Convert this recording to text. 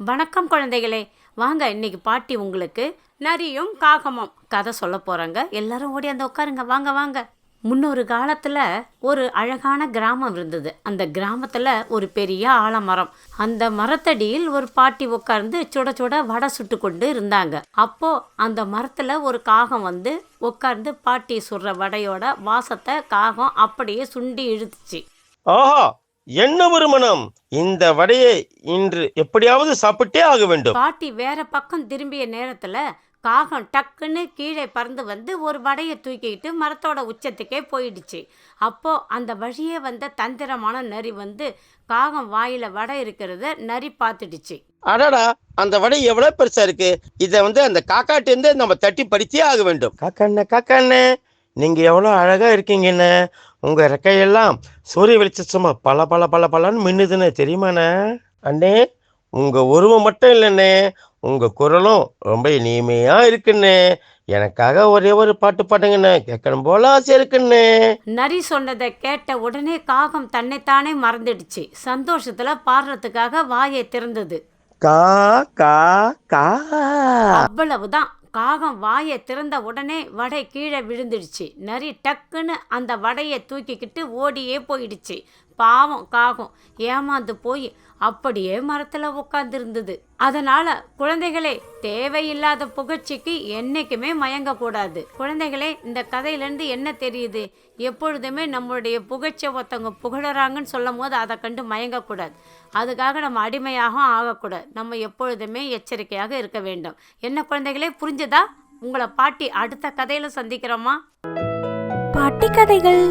வணக்கம் குழந்தைகளே, வாங்க இன்னைக்கு பாட்டி உங்களுக்கு நரியும் காகமும் கதை சொல்ல போறாங்க. எல்லாரும் ஓடி அந்த உட்காருங்க, வாங்க வாங்க. முன்னொரு காலத்துல ஒரு அழகான கிராமம் இருந்தது. அந்த கிராமத்துல ஒரு பெரிய ஆலமரம். அந்த மரத்தடியில் ஒரு பாட்டி உட்கார்ந்து சுட சுட வடை சுட்டு கொண்டு இருந்தாங்க. அப்போ அந்த மரத்துல ஒரு காகம் வந்து உட்கார்ந்து பாட்டி சுடுற வடையோட வாசத்தை காகம் அப்படியே சுண்டி இழுத்துச்சு. ஆஹா, என்ன ஒரு மனம்! இந்த வடையை இன்று எப்படியாவது சாப்பிட்டே ஆக வேண்டும். பாட்டி வேற பக்கம் திரும்பிய நேரத்துல காகம் டக்குன்னு கீழே பறந்து வந்து ஒரு வடையை தூக்கிக்கிட்டு மரத்தோட உச்சத்துக்கே போயிடுச்சு. அப்போ அந்த வழியே வந்த தந்திரமான நரி வந்து காகம் வாயில வடை இருக்கிறத நரி பார்த்துடுச்சு. அடடா, அந்த வடை எவ்வளவு பெருசா இருக்கு! இத அந்த காக்காட்டு இருந்து நம்ம தட்டி பறித்தே ஆக வேண்டும். காக்கண்ணே, காக்கண்ணே, நீங்க எவ்வளவு அழகா இருக்கீங்கன்னு. உங்க ரெக்கையெல்லாம் சூரிய வெளிச்சமா பல பல பல பலன்னு மின்னுதுன்னு தெரியுமாண்ணே? அண்ணே, உங்க உருவம் மட்டும் இல்லைண்ணே, உங்க குரலும் ரொம்ப இனிமையா இருக்குண்ணே. எனக்காக ஒரே ஒரு பாட்டு பாடுங்கண்ணே, கேட்கணும் போல ஆசை இருக்குண்ணே. நரி சொன்னதை கேட்ட உடனே காகம் தன்னைத்தானே மறந்துடுச்சு. சந்தோஷத்துல பாடுறதுக்காக வாயை திறந்தது. கா கா கா. அவ்வளவுதான். காகம் வாயை திறந்த உடனே வடை கீழே விழுந்துடுச்சு. நரி டக்குன்னு அந்த வடையை தூக்கிக்கிட்டு ஓடியே போயிடுச்சு. பாவம் காகம் ஏமாந்து போய் அப்படியே மரத்துல உட்கார்ந்துருந்தது. அதனால குழந்தைகளே, தேவையில்லாத புகழ்ச்சிக்கு என்னைக்குமே மயங்கக்கூடாது. குழந்தைகளே, இந்த கதையிலேருந்து என்ன தெரியுது? எப்பொழுதுமே நம்மளுடைய புகழ்ச்சியை ஒருத்தவங்க புகழறாங்கன்னு சொல்லும் போது அதை கண்டு மயங்கக்கூடாது. அதுக்காக நம்ம அடிமையாகவும் ஆகக்கூடாது. நம்ம எப்பொழுதுமே எச்சரிக்கையாக இருக்க வேண்டும். என்ன குழந்தைகளே, புரிஞ்சுதா? உங்களை பாட்டி அடுத்த கதையில சந்திக்கிறோமா? பாட்டி கதைகள்.